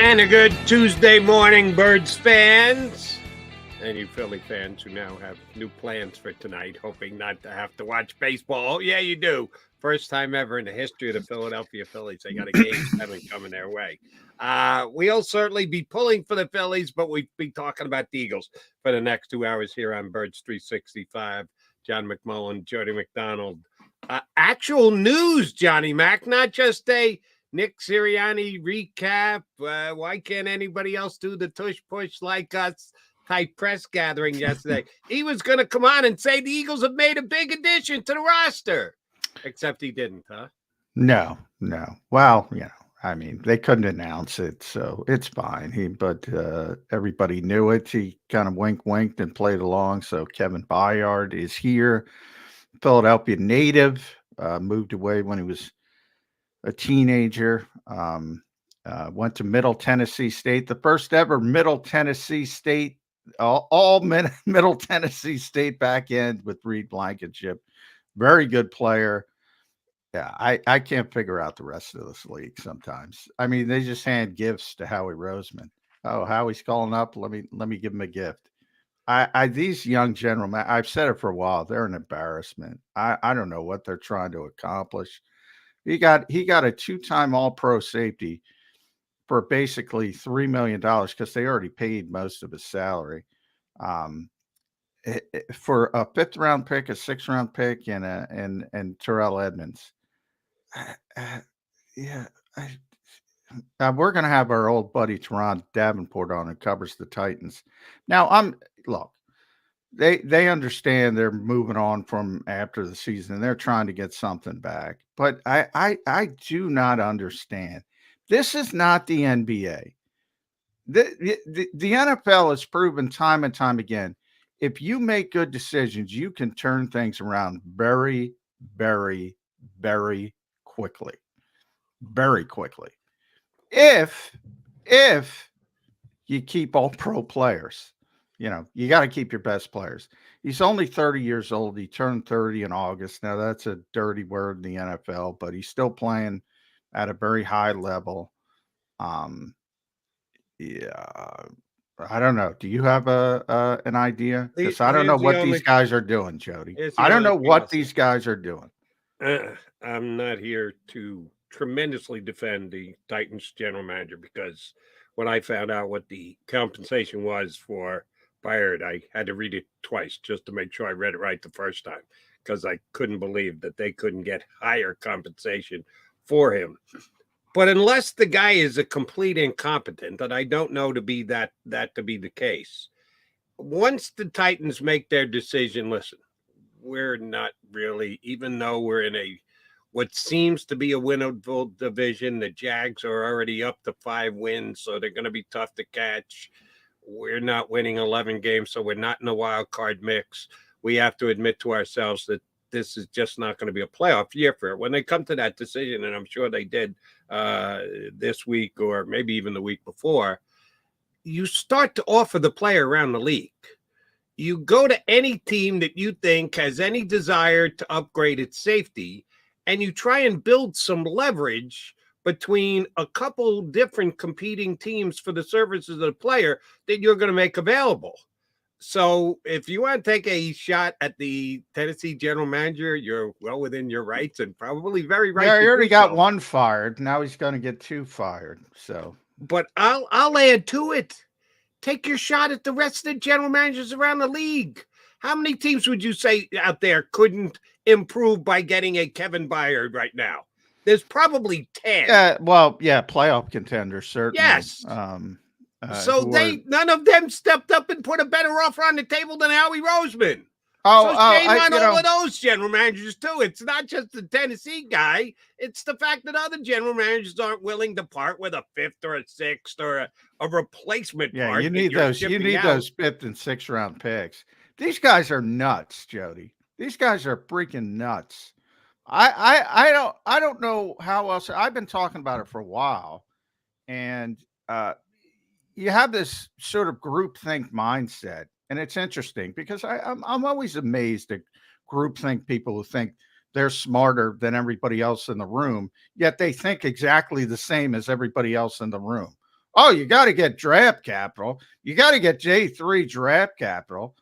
And a good Tuesday morning, Birds fans. And you Philly fans who now have new plans for tonight, hoping not to have to watch baseball. Oh, yeah, you do. First time ever in the history of the Philadelphia Phillies. They got a Game 7 coming their way. We'll certainly be pulling for the Phillies, but we'll be talking about the Eagles for the next 2 hours here on Birds 365. John McMullen, Jody McDonald. Actual news, Johnny Mac, not just a Nick Sirianni recap. Why can't anybody else do the tush push like us type press gathering yesterday? He was going to come on and say the Eagles have made a big addition to the roster, except he didn't, huh? No. Well, I mean, they couldn't announce it, so it's fine. But everybody knew it. He kind of winked and played along. So Kevin Byard is here, Philadelphia native, moved away when he was a teenager, went to Middle Tennessee State, the first ever Middle Tennessee State, all Middle Tennessee State back end with Reed Blankenship. Very good player. Yeah, I can't figure out the rest of this league sometimes. I mean, they just hand gifts to Howie Roseman. Oh, Howie's calling up. Let me give him a gift. These young gentlemen, I've said it for a while, they're an embarrassment. I don't know what they're trying to accomplish. He got a two-time All-Pro safety for basically $3 million because they already paid most of his salary. For a fifth-round pick, a sixth-round pick, and Terrell Edmonds. We're going to have our old buddy Teron Davenport on, who covers the Titans. Now, look. They understand they're moving on from after the season and they're trying to get something back. But I do not understand. This is not the NBA. The NFL has proven time and time again, if you make good decisions, you can turn things around very, very, very quickly. Very quickly. If you keep all pro players. You got to keep your best players. He's only 30 years old. He turned 30 in August. Now, that's a dirty word in the NFL, but he's still playing at a very high level. I don't know. Do you have an idea? Because I don't know what these guys are doing, Jody. I don't know what these guys are doing. I'm not here to tremendously defend the Titans general manager, because when I found out what the compensation was for Byard, I had to read it twice just to make sure I read it right the first time, because I couldn't believe that they couldn't get higher compensation for him. But unless the guy is a complete incompetent, and I don't know to be that to be the case, once the Titans make their decision, listen, we're not really, even though we're in what seems to be a winnable division, the Jags are already up to 5 wins, so they're going to be tough to catch. We're not winning 11 games, so we're not in the wild card mix. We have to admit to ourselves that this is just not going to be a playoff year for it. When they come to that decision, and I'm sure they did this week or maybe even the week before, you start to offer the player around the league. You go to any team that you think has any desire to upgrade its safety, and you try and build some leverage between a couple different competing teams for the services of the player that you're going to make available. So if you want to take a shot at the Tennessee general manager, you're well within your rights and probably very right. Yeah, he already got one fired. Now he's going to get 2 fired. So, but I'll add to it. Take your shot at the rest of the general managers around the league. How many teams would you say out there couldn't improve by getting a Kevin Byard right now? There's probably 10. Yeah, well, playoff contenders, certainly. Yes. So none of them stepped up and put a better offer on the table than Howie Roseman. Shame on all of those general managers too. It's not just the Tennessee guy. It's the fact that other general managers aren't willing to part with a 5th or a 6th or a replacement. Yeah, you need those. You need those 5th and 6th round picks. These guys are nuts, Jody. These guys are freaking nuts. I don't know how else. I've been talking about it for a while, and you have this sort of groupthink mindset, and it's interesting because I'm always amazed at groupthink people who think they're smarter than everybody else in the room, yet they think exactly the same as everybody else in the room. Oh, you got to get draft capital. You got to get J3 draft capital.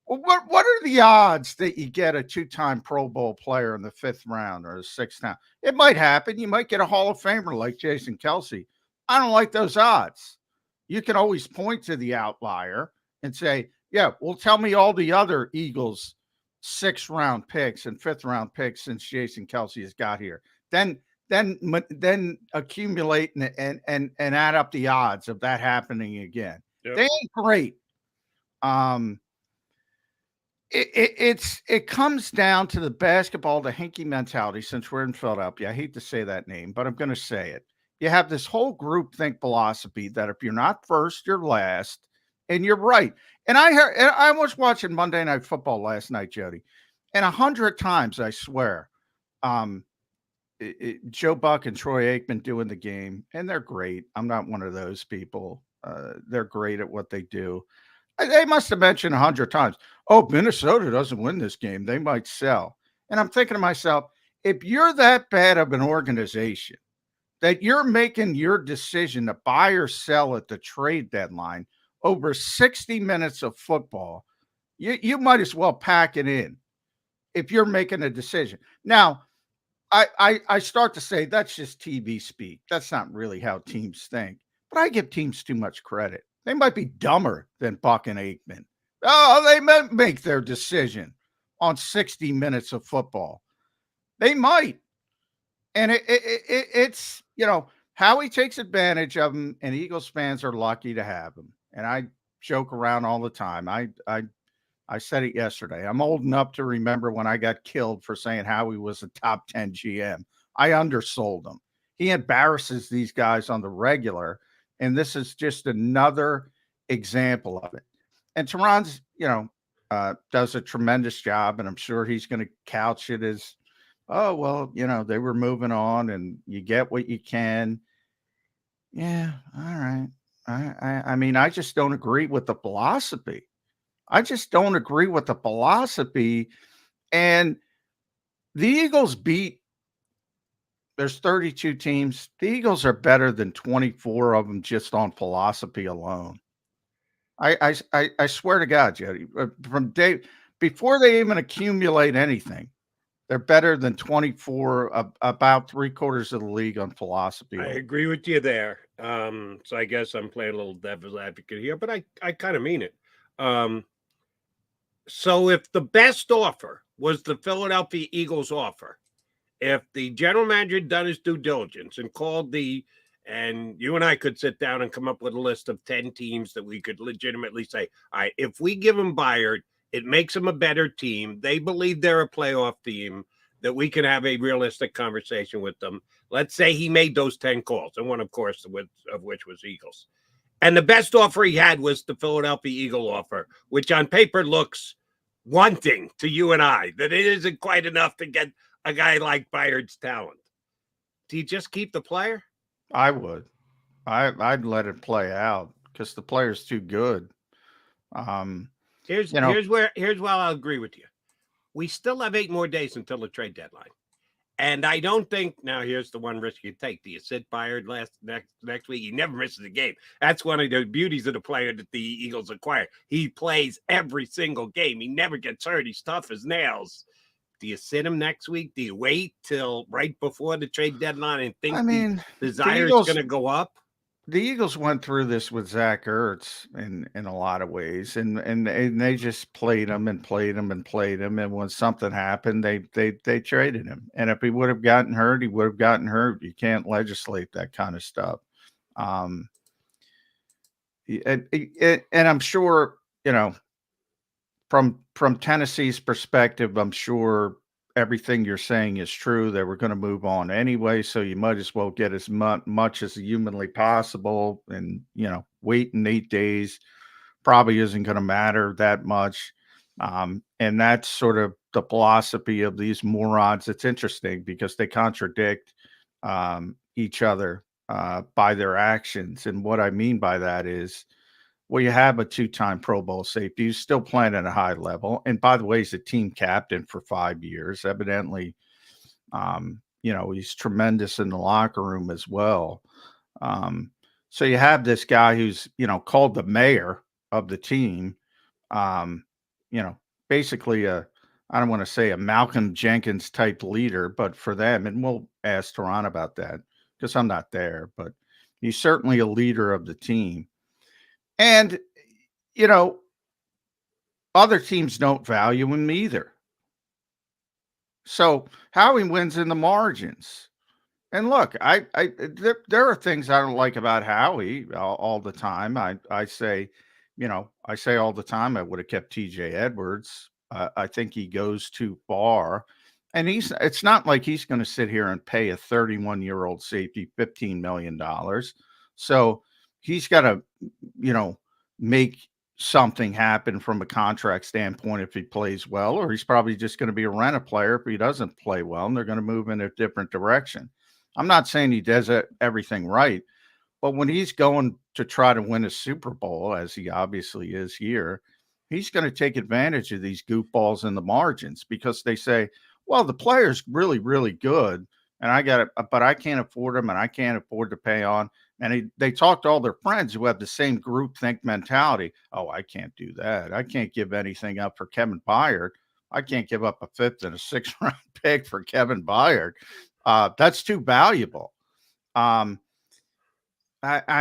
Well, what are the odds that you get a two-time Pro Bowl player in the 5th round or the 6th round? It might happen. You might get a Hall of Famer like Jason Kelsey. I don't like those odds. You can always point to the outlier and say, yeah, well, tell me all the other Eagles 6th round picks and 5th round picks since Jason Kelsey has got here. Then accumulate and add up the odds of that happening again. Yep. They ain't great. It comes down to the basketball, the hinky mentality. Since we're in Philadelphia, I hate to say that name, but I'm going to say it. You have this whole group think philosophy that if you're not first, you're last, and you're right. And I was watching Monday Night Football last night, Jody, and 100 times I swear, Joe Buck and Troy Aikman doing the game, and they're great. I'm not one of those people. They're great at what they do. They must have mentioned 100 times, oh, Minnesota doesn't win this game, they might sell. And I'm thinking to myself, if you're that bad of an organization that you're making your decision to buy or sell at the trade deadline over 60 minutes of football, you might as well pack it in if you're making a decision. Now, I start to say that's just TV speak. That's not really how teams think. But I give teams too much credit. They might be dumber than Buck and Aikman. Oh, they might make their decision on 60 minutes of football. They might. And it's, Howie takes advantage of them, and Eagles fans are lucky to have him. And I joke around all the time. I said it yesterday. I'm old enough to remember when I got killed for saying Howie was a top 10 GM. I undersold him. He embarrasses these guys on the regular, and this is just another example of it. And Tehran's, does a tremendous job, and I'm sure he's going to couch it as, oh, well, they were moving on, and you get what you can. Yeah, all right. I mean, I just don't agree with the philosophy. And the Eagles there's 32 teams. The Eagles are better than 24 of them just on philosophy alone. I swear to God, Jody, before they even accumulate anything, they're better than 24, about 3/4 of the league on philosophy. I agree with you there. So I guess I'm playing a little devil's advocate here, but I kind of mean it. So if the best offer was the Philadelphia Eagles offer, if the general manager had done his due diligence and called and you and I could sit down and come up with a list of 10 teams that we could legitimately say, all right, if we give them Byard, it makes them a better team. They believe they're a playoff team, that we can have a realistic conversation with them. Let's say he made those 10 calls, and one, of course, of which was Eagles. And the best offer he had was the Philadelphia Eagle offer, which on paper looks wanting to you and I, that it isn't quite enough to get a guy like Byard's talent. Do you just keep the player? I would. I'd let it play out because the player's too good. Here's where I'll agree with you. We still have 8 more days until the trade deadline. And I don't think, now here's the one risk you take. Do you sit Byard next week? He never misses a game. That's one of the beauties of the player that the Eagles acquire. He plays every single game. He never gets hurt. He's tough as nails. Do you sit him next week? Do you wait till right before the trade deadline and think the desire is going to go up? The Eagles went through this with Zach Ertz in a lot of ways, and they just played him and played him and played him, and when something happened, they traded him. And if he would have gotten hurt, he would have gotten hurt. You can't legislate that kind of stuff. And I'm sure, from Tennessee's perspective, I'm sure everything you're saying is true. They were going to move on anyway, so you might as well get as much as humanly possible, and waiting 8 days probably isn't going to matter that much. And that's sort of the philosophy of these morons. It's interesting because they contradict each other by their actions. And what I mean by that is, well, you have a 2-time Pro Bowl safety who's still playing at a high level. And by the way, he's a team captain for 5 years. Evidently, he's tremendous in the locker room as well. So you have this guy who's, called the mayor of the team, um, basically I don't want to say a Malcolm Jenkins type leader, but for them, and we'll ask Teron about that because I'm not there, but he's certainly a leader of the team. And, you know, other teams don't value him either. So Howie wins in the margins. And look, there are things I don't like about Howie all the time. I say, I say all the time I would have kept TJ Edwards. I think he goes too far, and it's not like he's going to sit here and pay a 31-year-old safety $15 million. So he's got to, make something happen from a contract standpoint if he plays well, or he's probably just going to be a rent a player if he doesn't play well, and they're going to move in a different direction. I'm not saying he does everything right, but when he's going to try to win a Super Bowl, as he obviously is here, he's going to take advantage of these goofballs in the margins because they say, well, the player's really, really good, and but I can't afford him, and I can't afford to pay on. And they talk to all their friends who have the same groupthink mentality. Oh, I can't do that. I can't give anything up for Kevin Byard. I can't give up a 5th and a 6th round pick for Kevin Byard. That's too valuable. I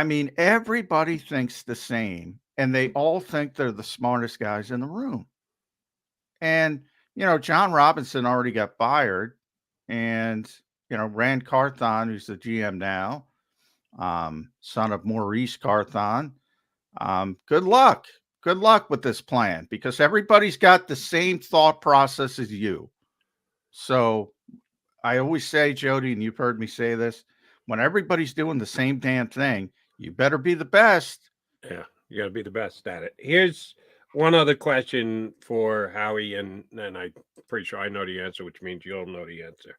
mean, everybody thinks the same, and they all think they're the smartest guys in the room. And, John Robinson already got fired, and, Rand Carthon, who's the GM now, son of Maurice Carthon, good luck. Good luck with this plan because everybody's got the same thought process as you. So I always say, Jody, and you've heard me say this, when everybody's doing the same damn thing, you better be the best. Yeah, you got to be the best at it. Here's one other question for Howie, and I'm pretty sure I know the answer, which means you'll know the answer.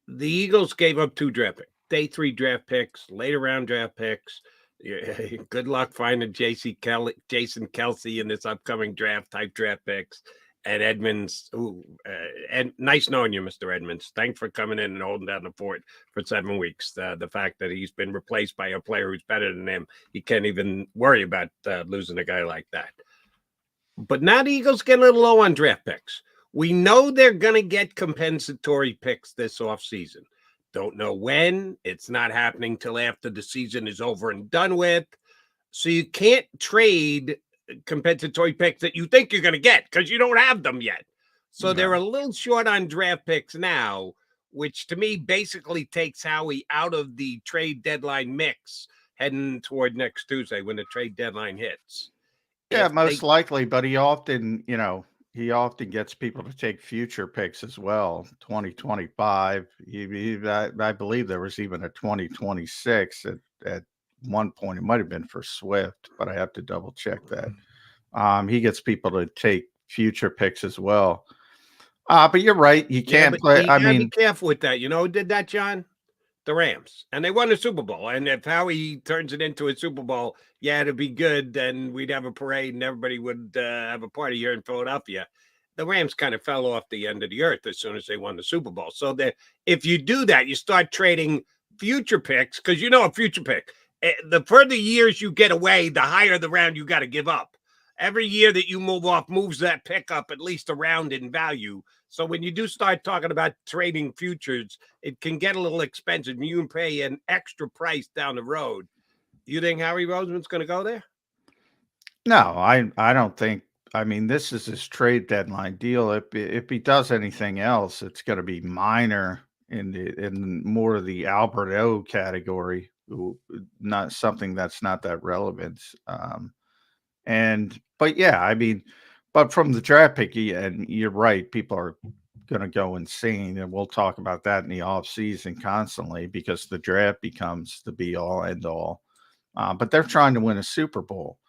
The Eagles gave up 2 draft picks, day 3 draft picks, later round draft picks. Good luck finding Jason Kelsey in this upcoming draft picks. And Edmonds, and nice knowing you, Mr. Edmonds. Thanks for coming in and holding down the fort for 7 weeks. The fact that he's been replaced by a player who's better than him, he can't even worry about losing a guy like that. But now the Eagles get a little low on draft picks. We know they're going to get compensatory picks this offseason. Don't know when. It's not happening till after the season is over and done with. So you can't trade compensatory picks that you think you're going to get because you don't have them yet. So they're a little short on draft picks now, which to me basically takes Howie out of the trade deadline mix heading toward next Tuesday when the trade deadline hits. Yeah, most likely, but he often, gets people to take future picks as well. 2025. I believe there was even a 2026 at one point. It might have been for Swift, but I have to double check that. He gets people to take future picks as well. But you're right. You can't play. You gotta be careful with that. You know who did that, John? The Rams. And they won the Super Bowl. And if Howie turns it into a Super Bowl, yeah, it'd be good. Then we'd have a parade and everybody would have a party here in Philadelphia. The Rams kind of fell off the end of the earth as soon as they won the Super Bowl. So if you do that, you start trading future picks because a future pick. The further years you get away, the higher the round you got to give up. Every year that you move off moves that pick up at least a round in value. So when you do start talking about trading futures, it can get a little expensive. You can pay an extra price down the road. You think Howie Roseman's going to go there? No, I don't think. I mean, this is his trade deadline deal. If he does anything else, it's going to be minor in more of the Albert O category, not something that's not that relevant. But yeah, I mean, but from the draft pick, and you're right, people are going to go insane, and we'll talk about that in the off season constantly because the draft becomes the be all end all. But they're trying to win a Super Bowl.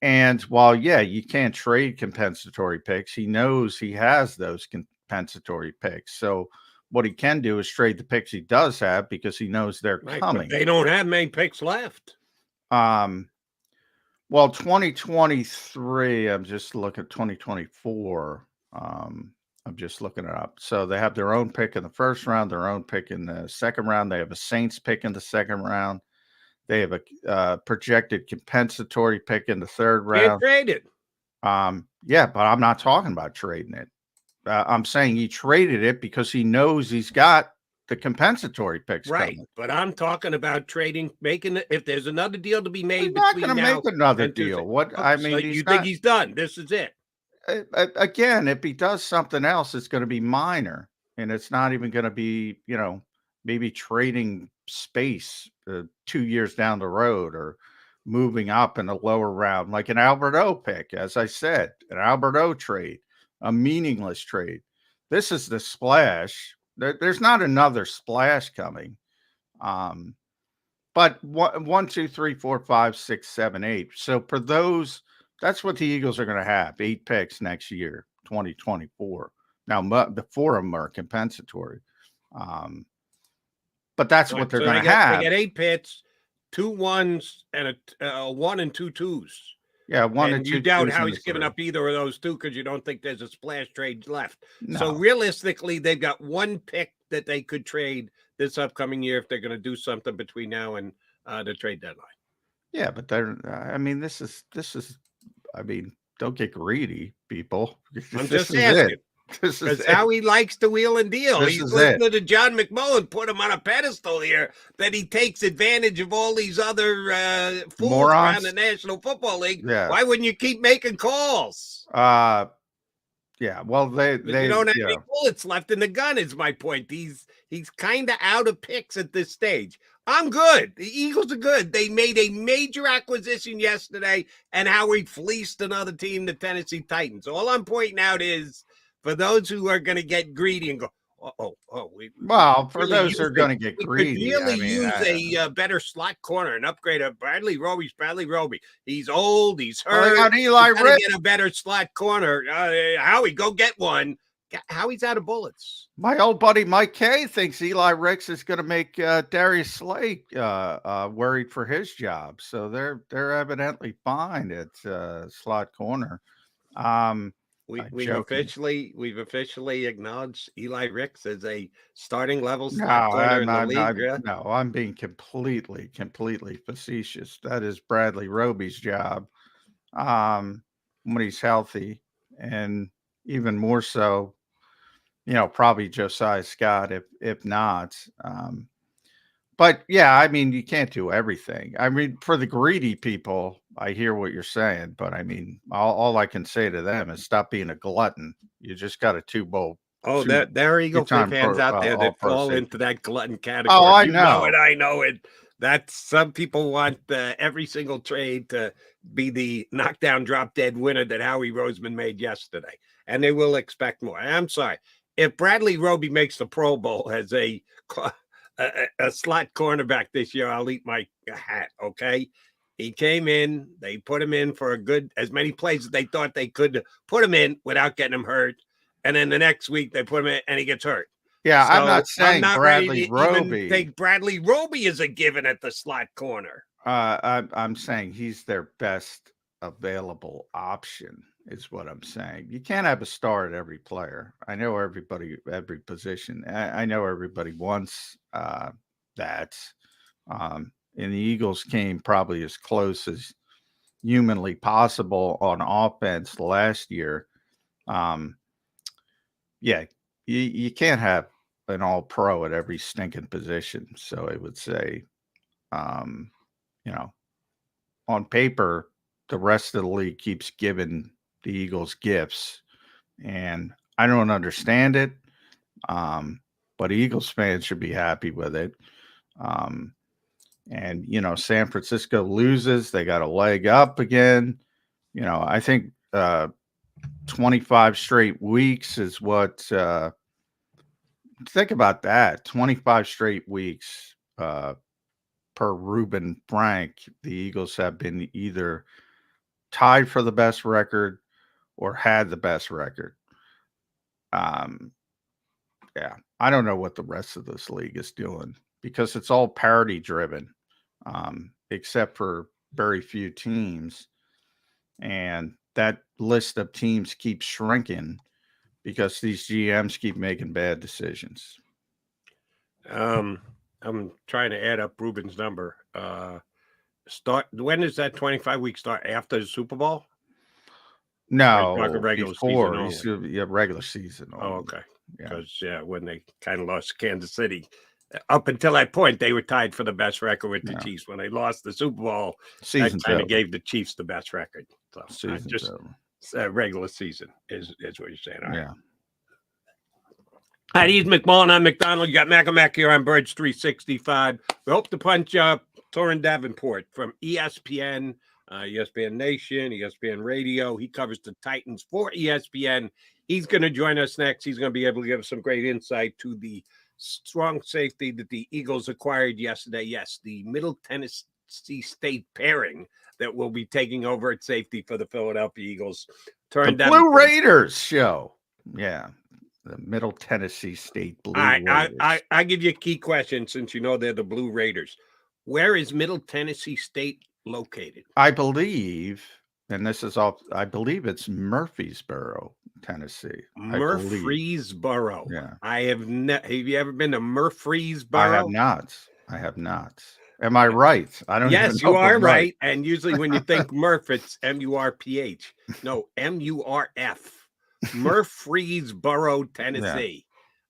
And while, yeah, you can't trade compensatory picks, he knows he has those compensatory picks. So what he can do is trade the picks he does have because he knows they're coming. But they don't have many picks left. Well, 2023, I'm just looking at 2024. I'm just looking it up. So they have their own pick in the first round, their own pick in the second round. They have a Saints pick in the second round. They have a projected compensatory pick in the third Can't round. trade it. Yeah, but I'm not talking about trading it. I'm saying he traded it because he knows he's got the compensatory picks Right, coming. but I'm talking about trading, making it. If there's another deal to be He's made not between going to now make another and Tuesday, deal. What oh, I so mean, you he's think not. he's done? This is it. Again, if he does something else, it's going to be minor, and it's not even going to be, maybe trading space 2 years down the road or moving up in a lower round, like an Albert O pick. As I said, an Albert O trade, a meaningless trade. This is the splash. There's not another splash coming. But one, two, three, four, five, six, seven, eight. So for those, that's what the Eagles are going to have: 8 picks next year, 2024. Now, the 4 of them are compensatory, but that's what they're So going to they have. get 8 picks, 2 1s, and a 1 and 2 2s. Yeah, 1 And and 2 you doubt twos how and he's a giving 3. up either of those two because you don't think there's a splash trade left. So No. realistically, they've got 1 pick that they could trade this upcoming year if they're going to do something between now and the trade deadline. Yeah, but they're. I mean, this is. I mean, don't get greedy, people. I'm This just is asking. it. This is That's it. how he likes to wheel and deal. This He's is listening it. to John McMullen put him on a pedestal here, that he takes advantage of all these other fools around Morons. the National Football League. Yeah. Why wouldn't you keep making calls? Yeah. Well, they You don't have any bullets left in the gun, is my point. He's kind of out of picks at this stage. I'm good. The Eagles are good. They made a major acquisition yesterday, and how we fleeced another team, the Tennessee Titans. All I'm pointing out is, for those who are going to get greedy and go, well, for really those who are going to get we greedy, could really I mean, use a better slot corner, an upgrade of Bradley Roby. He's old. He's hurt. well, they got Eli Ricks. Get a better slot corner. Howie, go get one. Howie's out of bullets. My old buddy Mike Kay thinks Eli Ricks is going to make Darius Slay worried for his job. So they're evidently fine at slot corner. We've officially acknowledged Eli Ricks as a starting level No, slot corner in the league. no, I'm being completely facetious. That is Bradley Roby's job when he's healthy, and even more so, probably Josiah Scott if not. But yeah, I mean, you can't do everything. I mean, for the greedy people, I hear what you're saying, but I mean, all I can say to them is stop being a glutton. You just got a 2-bowl. Oh, there are Eagle fans out there that fall into that glutton category. Oh, I you know it. I know it. That's some people want every single trade to be the knockdown, drop dead winner that Howie Roseman made yesterday, and they will expect more. I'm sorry, if Bradley Roby makes the Pro Bowl as a slot cornerback this year, I'll eat my hat. Okay. He came in, they put him in for as many plays as they thought they could put him in without getting him hurt. And then the next week they put him in and he gets hurt. Yeah. So I'm not saying Bradley Roby. Even take Bradley Roby as a given at the slot corner. I'm saying he's their best available option is what I'm saying. You can't have a star at every player. I know every position. I know everybody wants that. And the Eagles came probably as close as humanly possible on offense last year. Yeah, you can't have an all-pro at every stinking position. So I would say, on paper, the rest of the league keeps giving the Eagles gifts, and I don't understand it. But Eagles fans should be happy with it. And San Francisco loses, they got a leg up again. I think 25 straight weeks is what. Think about that. 25 straight weeks per Reuben Frank. The Eagles have been either tied for the best record or had the best record. Yeah, I don't know what the rest of this league is doing because it's all parity driven, except for very few teams. And that list of teams keeps shrinking because these GMs keep making bad decisions. I'm trying to add up Ruben's number. start? When does that 25-week start? After the Super Bowl? No, Regular season before. only. Yeah, regular season Oh, only. okay. Yeah. Because when they kind of lost Kansas City, up until that point, they were tied for the best record with the Chiefs. When they lost the Super Bowl, Season's that kind over. of gave the Chiefs the best record. So Season's over. Regular season is what you're saying. All right. Yeah. Hi, he's McMullen. I'm McDonald. You got Mac here on Birds 365. We hope to punch up Torrin Davenport from ESPN, ESPN Nation, ESPN Radio. He covers the Titans for ESPN. He's going to join us next. He's going to be able to give us some great insight to the strong safety that the Eagles acquired yesterday. Yes, the Middle Tennessee State pairing that will be taking over at safety for the Philadelphia Eagles. The Blue Raiders show. Yeah. The Middle Tennessee State Blue Raiders. I give you a key question since you know they're the Blue Raiders. Where is Middle Tennessee State located? I believe, and this is all, I believe it's Murfreesboro, Tennessee. Murfreesboro. Yeah. Have you ever been to Murfreesboro? I have not. Am I right? I don't Yes, even know you are right. And usually when you think Murph, it's M-U-R-P-H. No, M-U-R-F. Murfreesboro, Tennessee.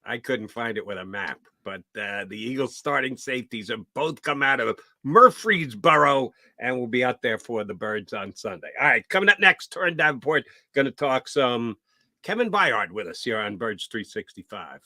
Yeah. I couldn't find it with a map, but the Eagles starting safeties have both come out of Murfreesboro and will be out there for the Birds on Sunday. All right, coming up next, Torrin Davenport going to talk some Kevin Byard with us here on Birds 365.